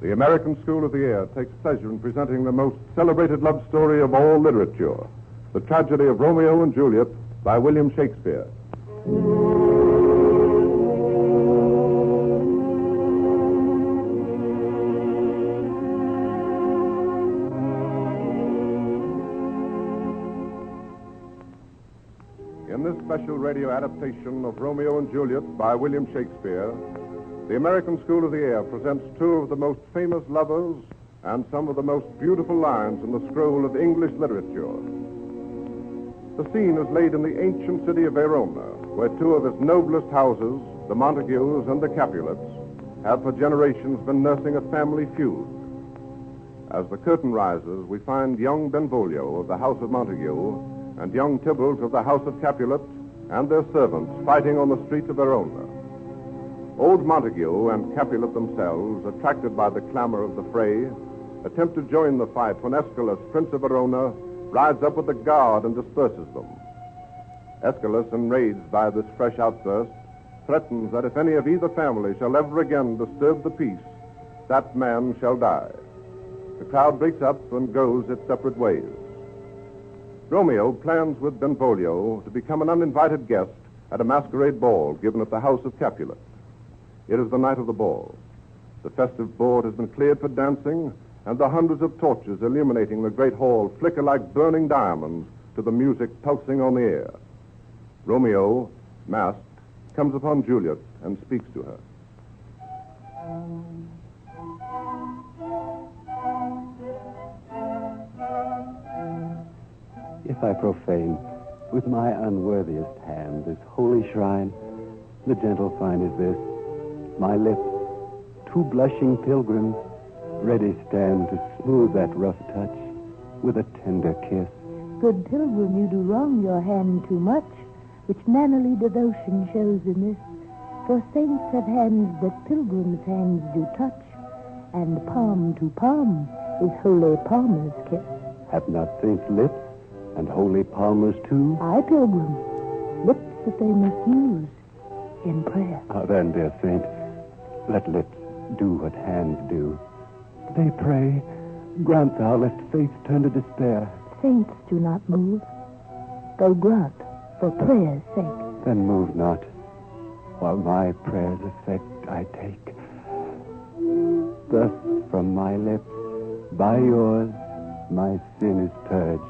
The American School of the Air takes pleasure in presenting the most celebrated love story of all literature, The Tragedy of Romeo and Juliet by William Shakespeare. In this special radio adaptation of Romeo and Juliet by William Shakespeare, the American School of the Air presents two of the most famous lovers and some of the most beautiful lines in the scroll of English literature. The scene is laid in the ancient city of Verona, where two of its noblest houses, the Montagues and the Capulets, have for generations been nursing a family feud. As the curtain rises, we find young Benvolio of the House of Montague and young Tybalt of the House of Capulet and their servants fighting on the streets of Verona. Old Montague and Capulet themselves, attracted by the clamor of the fray, attempt to join the fight when Aeschylus, Prince of Verona, rides up with the guard and disperses them. Aeschylus, enraged by this fresh outburst, threatens that if any of either family shall ever again disturb the peace, that man shall die. The crowd breaks up and goes its separate ways. Romeo plans with Benvolio to become an uninvited guest at a masquerade ball given at the House of Capulet. It is the night of the ball. The festive board has been cleared for dancing, and the hundreds of torches illuminating the great hall flicker like burning diamonds to the music pulsing on the air. Romeo, masked, comes upon Juliet and speaks to her. If I profane with my unworthiest hand this holy shrine, the gentle sign is this: my lips, two blushing pilgrims, ready stand to smooth that rough touch with a tender kiss. Good pilgrim, you do wrong your hand too much, which mannerly devotion shows in this. For saints have hands that pilgrims' hands do touch, and palm to palm is holy palmer's kiss. Have not saints lips, and holy palmers too? Aye, pilgrim, lips that they must use in prayer. Ah, then, dear saint, let lips do what hands do. They pray, grant thou, lest faith turn to despair. Saints do not move, though grant for prayer's sake. Then move not, while my prayer's effect I take. Thus from my lips, by yours, my sin is purged.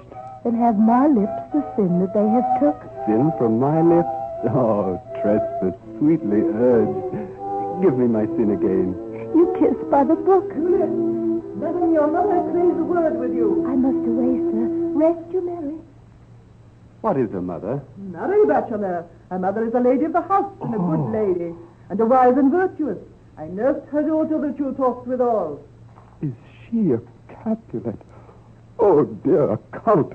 Then have my lips the sin that they have took. Sin from my lips? Oh, trespass sweetly urged. Give me my sin again. You kiss by the book. Juliet, madam, your mother craves a word with you. I must away, sir. Rest you merry. What is a mother? Marry, bachelor. Her mother is a lady of the house, and a good lady, and a wise and virtuous. I nursed her daughter that you talked withal. Is she a Capulet? Oh, dear Count,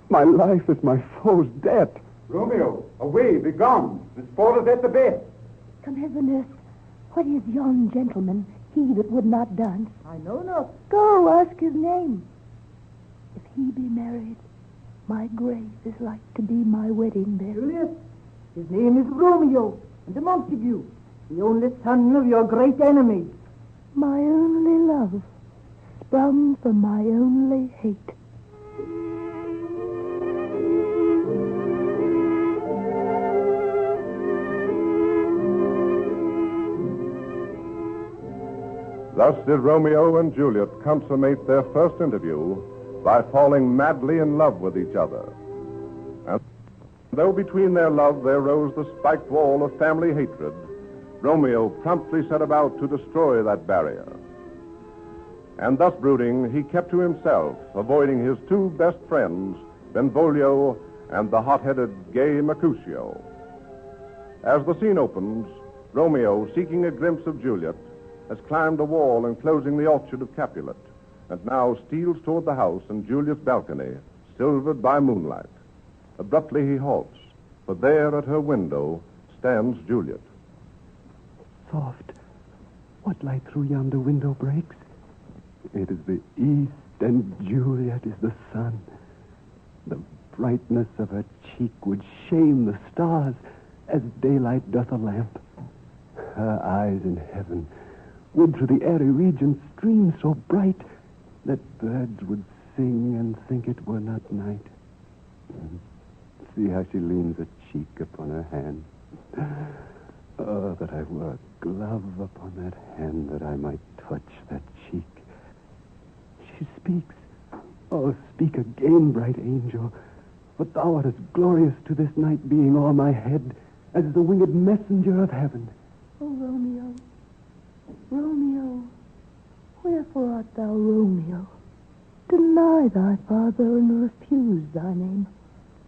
my life is my foe's debt. Romeo, away, be gone. This sport is at the best. Come hither, nurse. What is yon gentleman, he that would not dance? I know not. Go, ask his name. If he be married, my grave is like to be my wedding bed. Juliet, his name is Romeo, and a Montague, the only son of your great enemy. My only love, sprung from my only hate. Thus did Romeo and Juliet consummate their first interview by falling madly in love with each other. And though between their love there rose the spiked wall of family hatred, Romeo promptly set about to destroy that barrier. And thus brooding, he kept to himself, avoiding his two best friends, Benvolio and the hot-headed gay Mercutio. As the scene opens, Romeo, seeking a glimpse of Juliet, has climbed a wall enclosing the orchard of Capulet, and now steals toward the house and Juliet's balcony, silvered by moonlight. Abruptly he halts, for there at her window stands Juliet. Soft, what light through yonder window breaks? It is the east, and Juliet is the sun. The brightness of her cheek would shame the stars, as daylight doth a lamp. Her eyes in heaven would through the airy region stream so bright that birds would sing and think it were not night. See how she leans a cheek upon her hand. Oh, that I were a glove upon that hand, that I might touch that cheek. She speaks. Oh, speak again, bright angel, for thou art as glorious to this night being o'er my head as the winged messenger of heaven. Oh, Romeo, Romeo, wherefore art thou Romeo? Deny thy father and refuse thy name,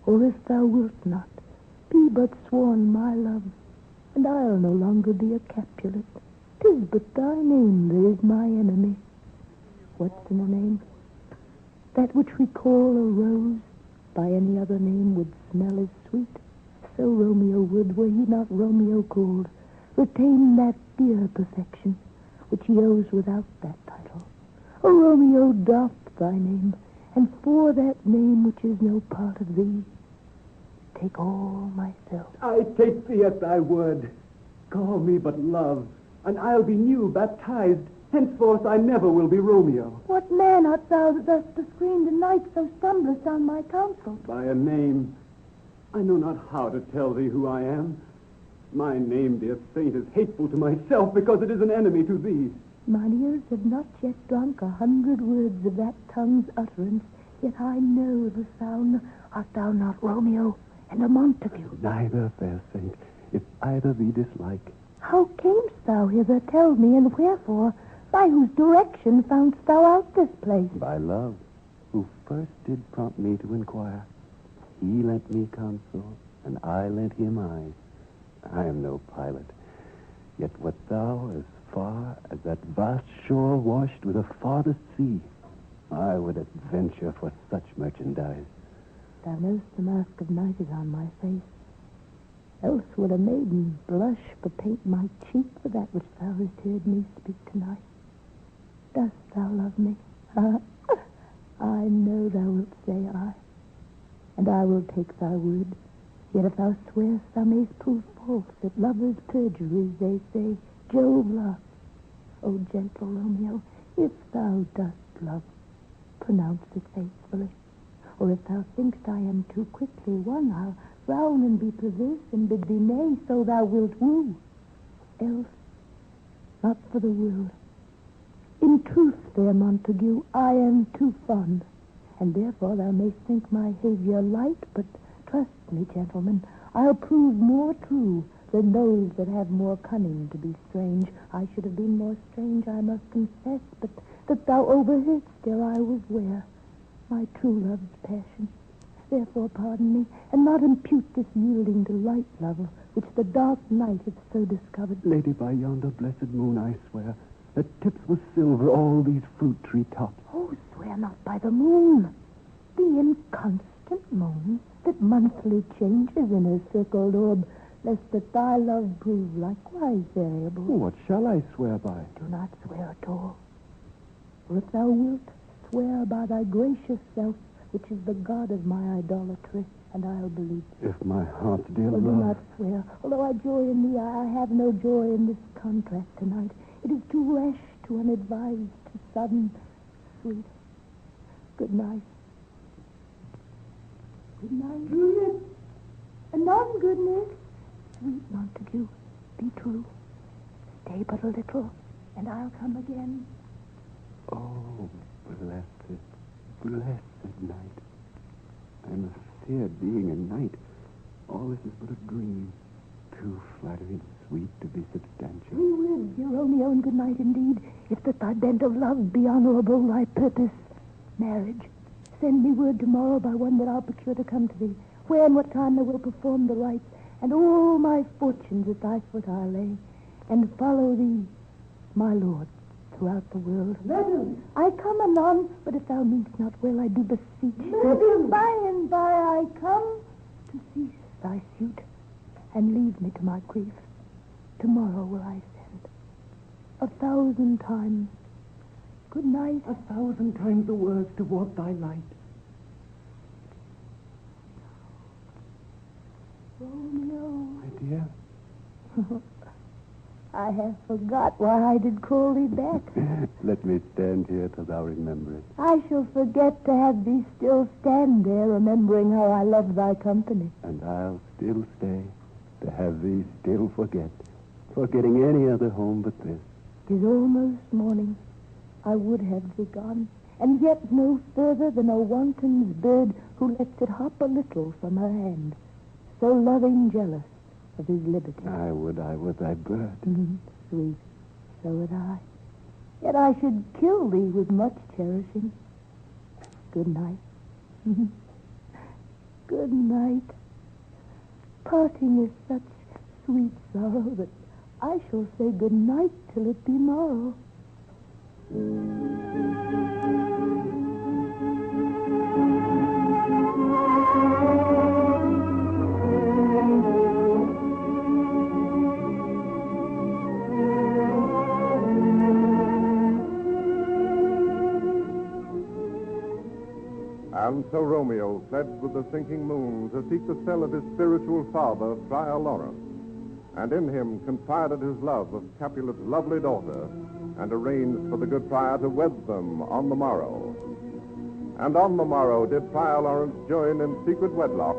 or if thou wilt not, be but sworn my love, and I'll no longer be a Capulet. 'Tis but thy name that is my enemy. What's in a name? That which we call a rose, by any other name would smell as sweet. So Romeo would, were he not Romeo called, retain that dear perfection which he owes without that title. O Romeo, doff thy name, and for that name which is no part of thee, take all myself. I take thee at thy word. Call me but love, and I'll be new baptized. Henceforth I never will be Romeo. What man art thou that thus bescreened in night so stumblest on my counsel? By a name. I know not how to tell thee who I am. My name, dear saint, is hateful to myself because it is an enemy to thee. Mine ears have not yet drunk 100 words of that tongue's utterance, yet I know the sound. Art thou not Romeo and a Montague? Neither, fair saint, if either thee dislike. How camest thou hither? Tell me, and wherefore? By whose direction foundst thou out this place? By love, who first did prompt me to inquire. He lent me counsel, and I lent him eyes. I am no pilot, yet what thou as far as that vast shore washed with the farthest sea, I would adventure for such merchandise. Thou knowst the mask of night is on my face. Else would a maiden blush but paint my cheek for that which thou hast heard me speak tonight. Dost thou love me? I know thou wilt say aye, and I will take thy word. Yet if thou swearst, thou mayst prove false that lovers' perjuries, they say, Jove laughs. O gentle Romeo, if thou dost love, pronounce it faithfully. Or if thou thinkst I am too quickly won, I'll frown and be perverse and bid thee nay, so thou wilt woo. Else, not for the world. In truth, fair Montague, I am too fond, and therefore thou mayst think my behavior light, but trust me, gentlemen, I'll prove more true than those that have more cunning to be strange. I should have been more strange, I must confess, but that thou overheard still I was ware. My true love's passion. Therefore pardon me, and not impute this yielding to light, love, which the dark night hath so discovered. Lady, by yonder blessed moon, I swear, that tips with silver all these fruit tree tops. Oh, swear not by the moon, the inconstant moon that monthly changes in her circled orb, lest that thy love prove likewise variable. What shall I swear by? Do not swear at all. Or if thou wilt, swear by thy gracious self, which is the god of my idolatry, and I'll believe. If my heart's dear Well, do love... not swear. Although I joy in thee, I have no joy in this contract tonight. It is too rash, too unadvised, too sudden. Sweet. Good night. Good night. Juliet. Anon, goodness. Sweet Montague, be true. Stay but a little, and I'll come again. Oh, blessed, blessed night. I'm a fair being a knight. All this is but a dream. Too flattering sweet to be substantial. 3 words, dear Romeo, and good night indeed. If that thy bent of love be honorable, thy purpose, marriage. Send me word tomorrow by one that I'll procure to come to thee, where and what time thou wilt perform the rites, and all my fortunes at thy foot I'll lay, and follow thee, my lord, throughout the world. Madam. I come anon, but if thou meanst not well, I do beseech. Madam. By and by I come to cease thy suit, and leave me to my grief. Tomorrow will I send. 1,000 times. Good night. 1,000 times the words toward thy light. Romeo. My dear, I have forgot why I did call thee back. Let me stand here till thou remember it. I shall forget to have thee still stand there, remembering how I love thy company. And I'll still stay to have thee still forgetting any other home but this. 'Tis almost morning. I would have thee gone, and yet no further than a wanton's bird who lets it hop a little from her hand, so loving jealous of his liberty. I would thy bird. Sweet, so would I. Yet I should kill thee with much cherishing. Good night. Good night. Parting is such sweet sorrow that I shall say good night till it be morrow. And so Romeo fled with the sinking moon to seek the cell of his spiritual father, Friar Lawrence, and in him confided his love of Capulet's lovely daughter, and arranged for the good friar to wed them on the morrow. And on the morrow did Friar Lawrence join in secret wedlock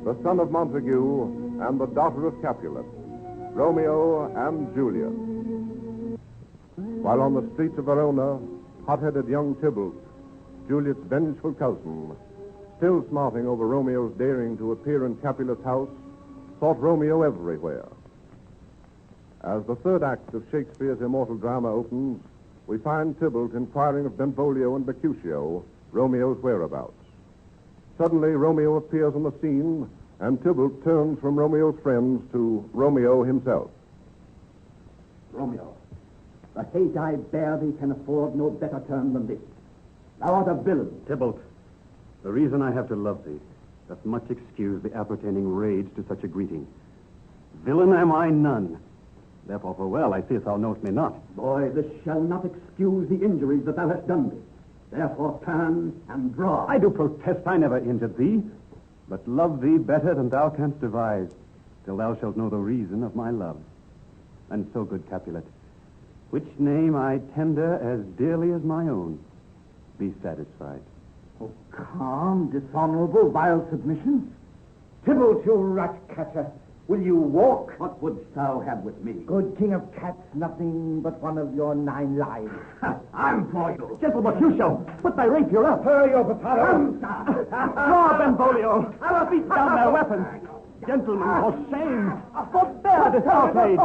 the son of Montague and the daughter of Capulet, Romeo and Juliet. While on the streets of Verona, hot-headed young Tybalt, Juliet's vengeful cousin, still smarting over Romeo's daring to appear in Capulet's house, sought Romeo everywhere. As the third act of Shakespeare's immortal drama opens, we find Tybalt inquiring of Benvolio and Mercutio Romeo's whereabouts. Suddenly, Romeo appears on the scene, and Tybalt turns from Romeo's friends to Romeo himself. Romeo, the hate I bear thee can afford no better term than this. Thou art a villain. Tybalt, the reason I have to love thee doth much excuse the appertaining rage to such a greeting. Villain am I none. Therefore, for well, I see thou knowest me not. Boy, this shall not excuse the injuries that thou hast done me. Therefore, turn and draw. I do protest I never injured thee, but love thee better than thou canst devise, till thou shalt know the reason of my love. And so, good Capulet, which name I tender as dearly as my own, be satisfied. Oh, calm, dishonorable, vile submission. Tybalt, you rat-catcher, will you walk? What wouldst thou have with me? Good king of cats, nothing but one of your 9 lives. I'm for you. Gentle Mercutio, put thy rapier up. Your potato. Draw, Benvolio. Beat down their weapons. Gentlemen, for shame. Forbear this outrage.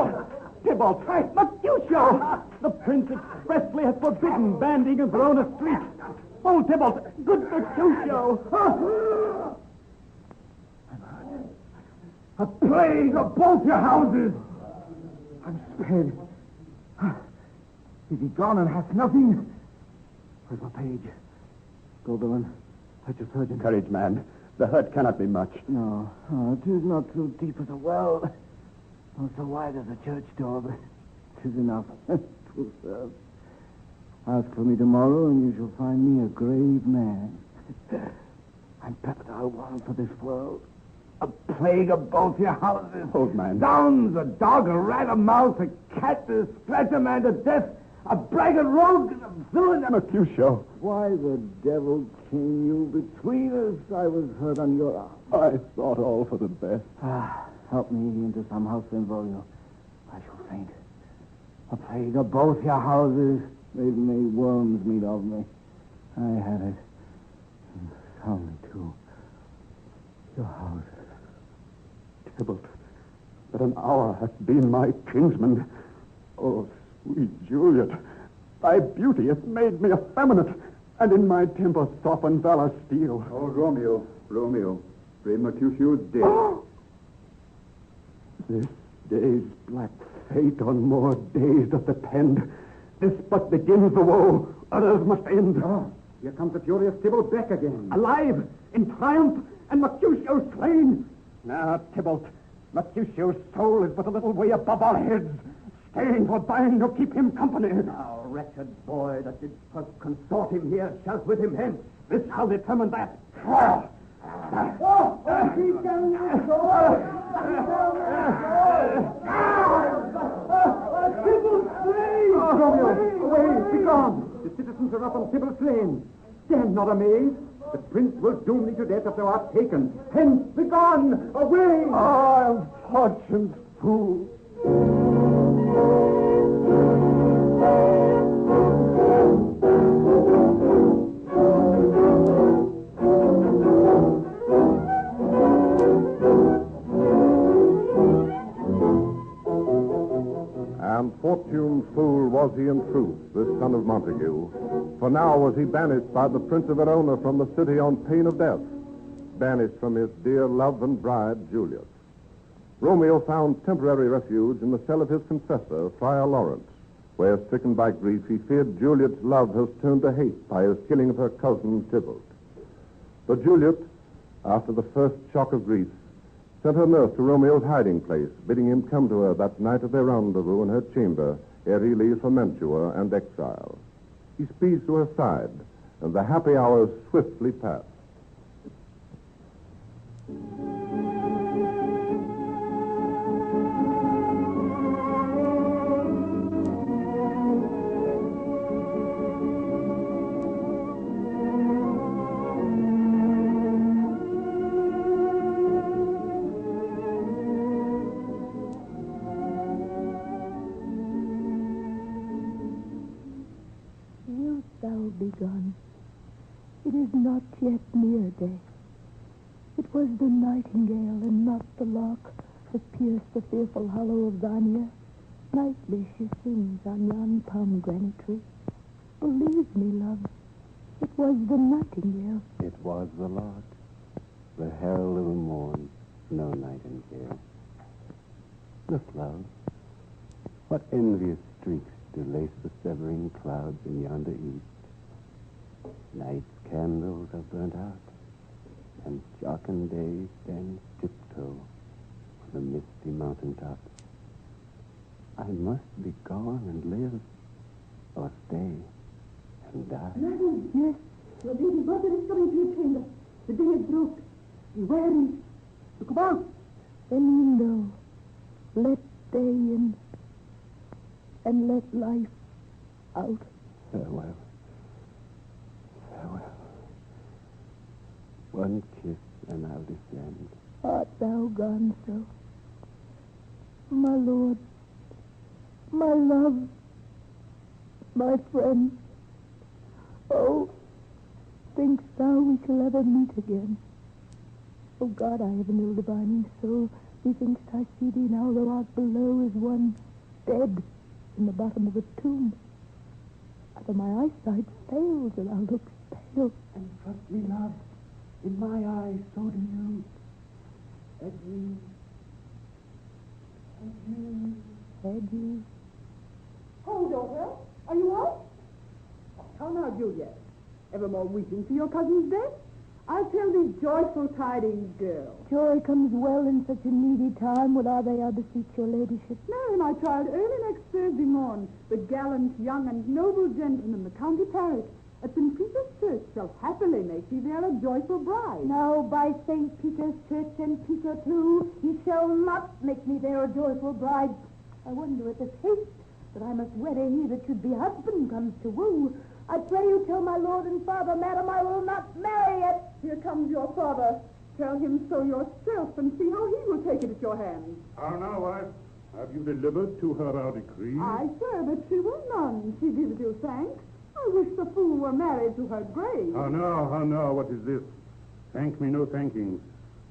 Tybalt, Mercutio. The prince expressly has forbidden banding in Verona streets. Oh, Tybalt, good Mercutio. A plague of both your houses. I'm sped. Is he gone and hath nothing? Where's my page? Go, villain. Fetch a surgeon. Courage, man. The hurt cannot be much. No, it is not so deep as a well, nor so wide as a church door, but 'tis enough. 'Twill serve. Ask for me tomorrow, and you shall find me a grave man. I'm peppered out one for this world. A plague of both your houses. Old man. Zounds, a dog, a rat, a mouse, a cat, a scratch a man to death, a braggart rogue, and a villain. Mercutio. Why the devil came you between us? I was hurt on your arm. I thought all for the best. Help me into some house, Benvolio. I shall faint. A plague of both your houses. They've made worms meat of me. I had it. And soundly, too. Your house. Tybalt, but an hour hath been my kinsman. Oh, sweet Juliet, thy beauty hath made me effeminate, and in my temper softened valor steel. Oh, Romeo, brave Mercutio is dead. This day's black fate on more days doth depend. This but begins the woe, others must end. Oh, here comes the furious Tybalt back again. Alive, in triumph, and Mercutio slain. Now, Tybalt, Mercutio's soul is but a little way above our heads, staying for thine to keep him company. Thou wretched boy that did first consort him here, shalt with him hence. This shall determine that. Keep down your sword! Romeo! Away! Be gone! The citizens are up on Sybil's lane. Stand not amazed. The prince will doom thee to death if thou art taken. Hence, be gone! Away! Ah, fortune's fool. And fortune's fool was he in truth, this son of Montague. For now was he banished by the Prince of Verona from the city on pain of death, banished from his dear love and bride, Juliet. Romeo found temporary refuge in the cell of his confessor, Friar Lawrence, where, stricken by grief, he feared Juliet's love has turned to hate by his killing of her cousin, Tybalt. But Juliet, after the first shock of grief, sent her nurse to Romeo's hiding place, bidding him come to her that night of their rendezvous in her chamber, ere he leaves for Mantua and exile. He speeds to her side, and the happy hours swiftly pass. Begun. It is not yet near day. It was the nightingale and not the lark that pierced the fearful hollow of thine ear. Nightly she sings on yon pomegranate tree. Believe me, love, it was the nightingale. It was the lark, the herald of the morn, no nightingale. Look, love, what envious streaks do lace the severing clouds in yonder east. Night's candles are burnt out, and jocund day stands tiptoe on the misty mountain top. I must be gone and live, or stay and die. Madam, yes, your lady mother is coming to your chamber. The day is broke. Beware him. Look about. Then you know, let day in, and let life out. Farewell. Farewell. One kiss and I'll descend. Art thou gone so? My lord, my love, my friend. Oh, thinkst thou we shall ever meet again? Oh God, I have an ill-divining soul. Methinks I see thee now, though art below as one dead in the bottom of a tomb. Either my eyesight fails, or thou lookst pale. And trust me, love, in my eyes, so do you. Adieu. Adieu. Adieu. Oh, daughter, are you up? How now, Juliet? Evermore weeping for your cousin's death? I'll tell thee joyful tidings, girl. Joy comes well in such a needy time. What are they, I beseech your ladyship? Marry, my child, early next Thursday morn, the gallant, young, and noble gentleman, the County Parish, at St. Peter's Church, shall happily make thee there a joyful bride. Now, by St. Peter's Church and Peter too, he shall not make me there a joyful bride. I wonder at this haste that I must wed ere he that should be husband comes to woo. I pray you tell my lord and father, madam, I will not marry it. Here comes your father. Tell him so yourself, and see how he will take it at your hands. How now, wife? Have you delivered to her our decree? Aye, sir, but she will none. She gives you thanks. I wish the fool were married to her grave. How now, what is this? Thank me, no thankings.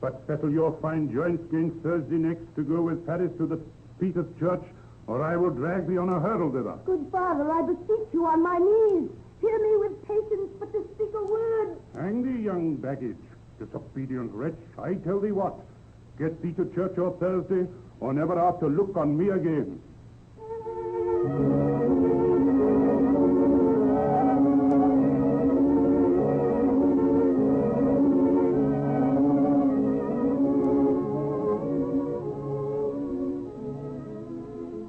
But settle your fine joints against Thursday next to go with Paris to the Peter's Church, or I will drag thee on a hurdle thither. Good father, I beseech you on my knees. Hear me with patience, but to speak a word. Hang thee, young baggage, disobedient wretch. I tell thee what, get thee to church on Thursday, or never after look on me again.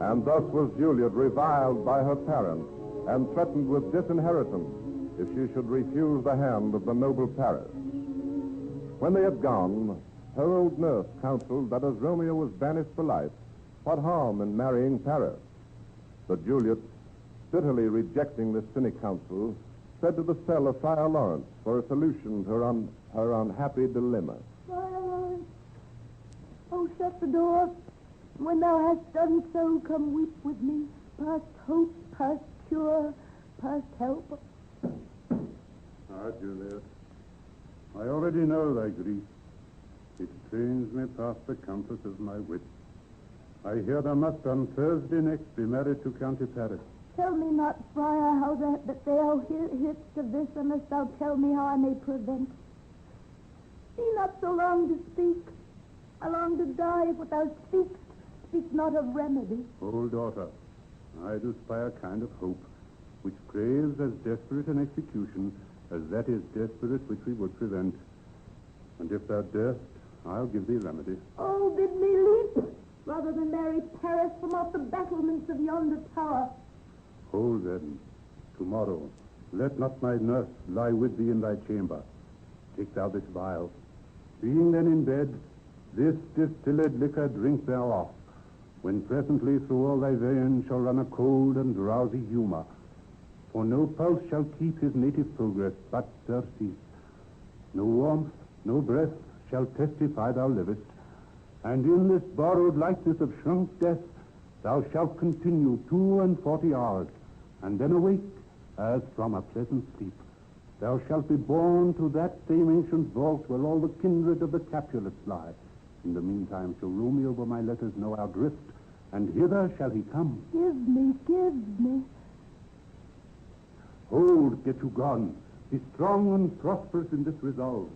And thus was Juliet reviled by her parents and threatened with disinheritance if she should refuse the hand of the noble Paris. When they had gone, her old nurse counseled that as Romeo was banished for life, what harm in marrying Paris? But Juliet, bitterly rejecting this cynic counsel, said to the cell of Friar Lawrence for a solution to her unhappy dilemma. Friar Lawrence, oh, shut the door. When thou hast done so, come weep with me. Past hope, past cure, past help. Ah, Juliet, I already know thy grief. It strains me past the compass of my wit. I hear thou must on Thursday next be married to County Paris. Tell me not, Friar, how that thou hearest of this, unless thou tell me how I may prevent. Be not so long to speak. I long to die if what thou speakst, speak not of remedy. Old daughter, I do spy a kind of hope, which craves as desperate an execution as that is desperate which we would prevent. And if thou darest, I'll give thee remedy. Oh, bid me leap, rather than marry Paris from off the battlements of yonder tower. Hold then, tomorrow, let not my nurse lie with thee in thy chamber. Take thou this vial. Being then in bed, this distilled liquor drink thereof, when presently through all thy veins shall run a cold and drowsy humor. For no pulse shall keep his native progress, but surcease. No warmth, no breath shall testify thou livest. And in this borrowed likeness of shrunk death, thou shalt continue 42 hours, and then awake as from a pleasant sleep. Thou shalt be borne to that same ancient vault where all the kindred of the Capulets lie. In the meantime shall Romeo by my letters know our drift, and hither shall he come. Give me, give me. Hold, get you gone. Be strong and prosperous in this resolve.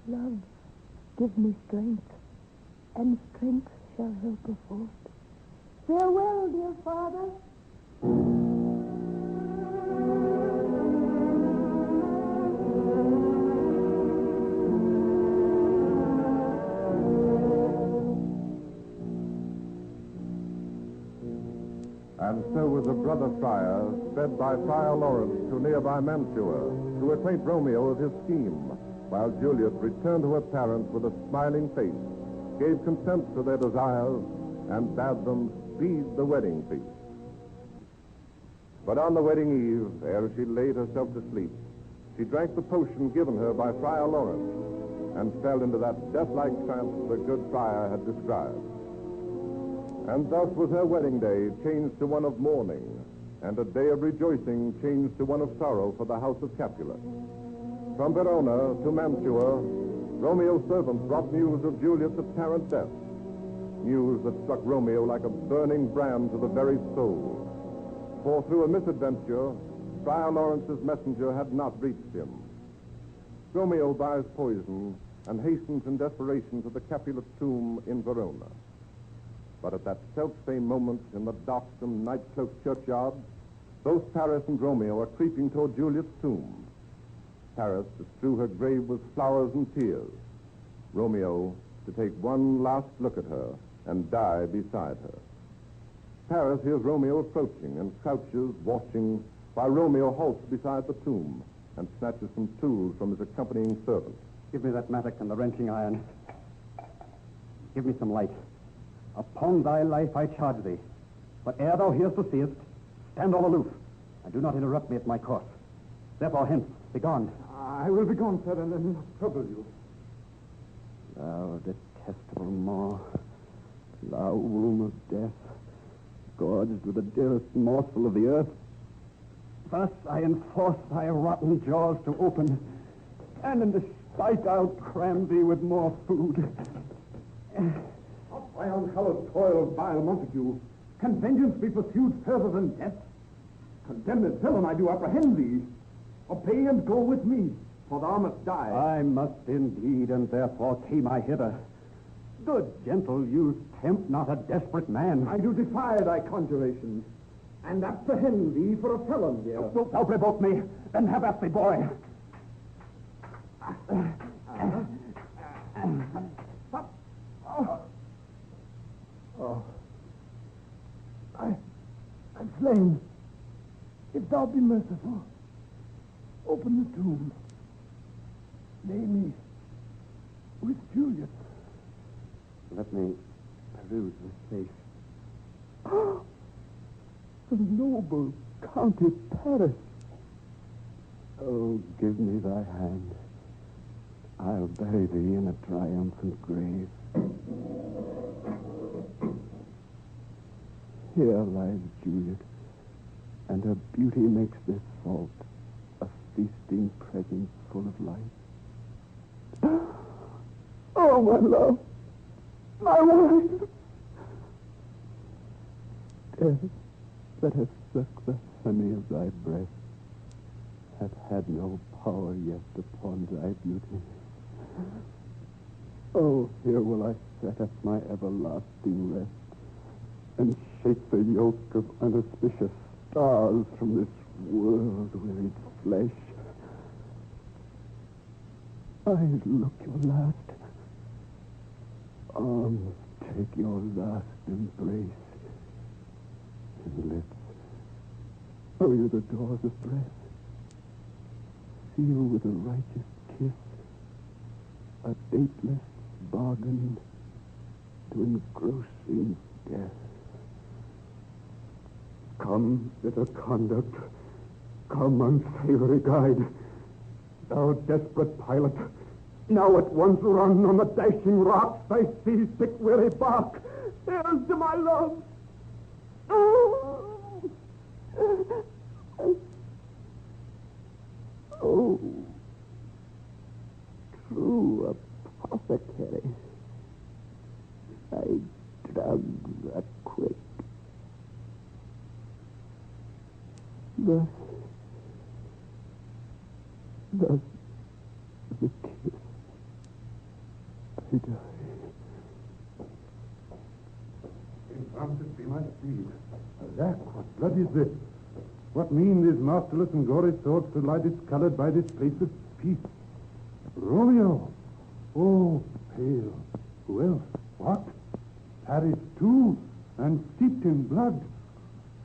Love, give me strength, and strength shall help us forth. Farewell, dear father. And so was the brother friar sped by Friar Lawrence to nearby Mantua to acquaint Romeo of his scheme, while Juliet returned to her parents with a smiling face, gave consent to their desires, and bade them speed the wedding feast. But on the wedding eve, ere she laid herself to sleep, she drank the potion given her by Friar Lawrence, and fell into that death-like trance the good friar had described. And thus was her wedding day changed to one of mourning, and a day of rejoicing changed to one of sorrow for the house of Capulet. From Verona to Mantua, Romeo's servants brought news of Juliet's apparent death, news that struck Romeo like a burning brand to the very soul. For through a misadventure, Friar Lawrence's messenger had not reached him. Romeo buys poison and hastens in desperation to the Capulet tomb in Verona. But at that self-same moment in the darksome, night-cloaked churchyard, both Paris and Romeo are creeping toward Juliet's tomb. Paris to strew her grave with flowers and tears. Romeo to take one last look at her and die beside her. Paris hears Romeo approaching and crouches, watching, while Romeo halts beside the tomb and snatches some tools from his accompanying servant. Give me that mattock and the wrenching iron. Give me some light. Upon thy life I charge thee. But ere thou hearest or seest, stand all aloof, and do not interrupt me at my course. Therefore, hence, begone. I will be gone, sir, and not trouble you. Thou detestable maw, thou womb of death, gorged with the dearest morsel of the earth. Thus I enforce thy rotten jaws to open, and in despite I'll cram thee with more food. By unhallowed toil, vile Montague, can vengeance be pursued further than death? Condemned villain, I do apprehend thee. Obey and go with me, for thou must die. I must indeed, and therefore came I hither. Good gentle youth, tempt not a desperate man. I do defy thy conjurations, and apprehend thee for a felon here. Wilt thou provoke me? Then have at thee, boy. I'm slain. If thou be merciful, open the tomb. Lay me with Juliet. Let me peruse this face. The noble County Paris. Oh, give me thy hand. I'll bury thee in a triumphant grave. Here lies Juliet, and her beauty makes this vault a feasting presence full of light. Oh, my love, my wife! Death, that has sucked the honey of thy breast, hath had no power yet upon thy beauty. Oh, here will I set at my everlasting rest, and shake the yoke of unauspicious stars from this world-wearied flesh. Eyes, look your last. Arms, take your last embrace. And lips, oh, you the doors of breath. Seal with a righteous kiss a dateless bargain to engrossing death. Come, bitter conduct. Come, unsavory guide. Thou desperate pilot, now at once run on the dashing rocks thy sea-sick weary bark. Here's to my love. Oh, true apothecary, thy drugs are quick. Thus the kiss, I die. Infamous be my steed. Alack, what blood is this? What mean these masterless and gory swords to lie discolored by this place of peace? Romeo! Oh, pale. Who else? What? Paris too, and steeped in blood.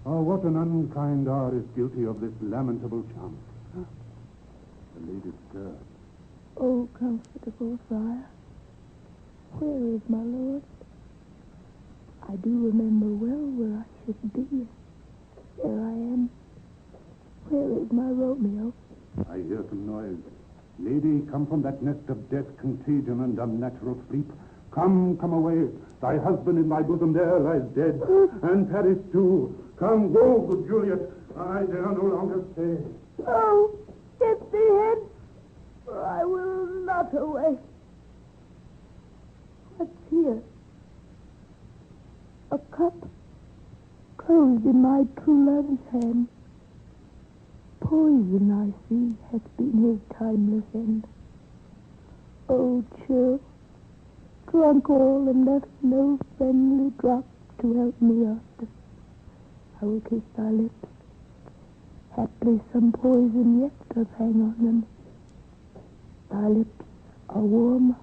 Oh, what an unkind hour is guilty of this lamentable chance. The lady stirred. Oh, comfortable sire, where is my lord? I do remember well where I should be. There I am. Where is my Romeo? I hear some noise. Lady, come from that nest of death, contagion, and unnatural sleep. Come away. Thy husband in thy bosom there lies dead, and Paris too. Come, go, good Juliet. I dare no longer stay. Oh, get thee hence, for I will not away. What's here? A cup closed in my true love's hand. Poison, I see, hath been his timeless end. Oh, chill, drunk all and left no friendly drop to help me after. I will kiss thy lips. Haply some poison yet doth hang on them. Thy lips are warm,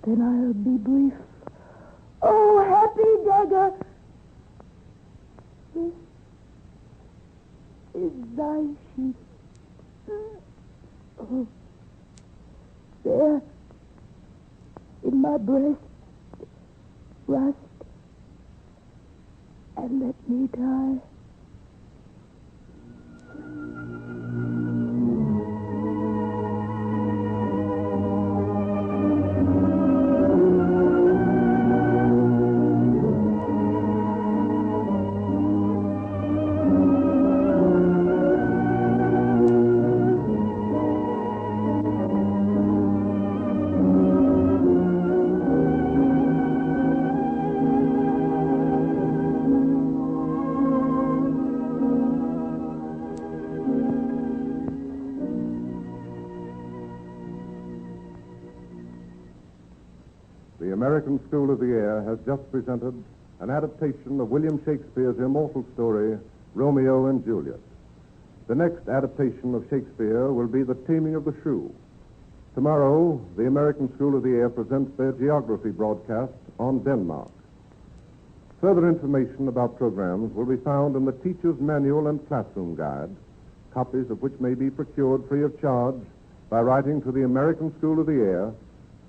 then I'll be brief. Oh, happy dagger! This is thy sheath. Oh, there, in my breast, rust, and let me die. The American School of the Air has just presented an adaptation of William Shakespeare's immortal story, Romeo and Juliet. The next adaptation of Shakespeare will be The Taming of the Shrew. Tomorrow, the American School of the Air presents their geography broadcast on Denmark. Further information about programs will be found in the Teacher's Manual and Classroom Guide, copies of which may be procured free of charge by writing to the American School of the Air,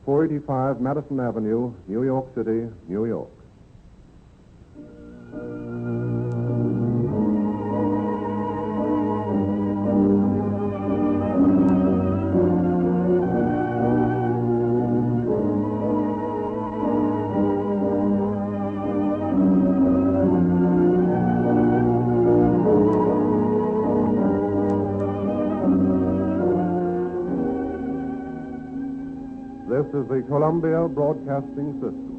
485 Madison Avenue, New York City, New York. This is the Columbia Broadcasting System.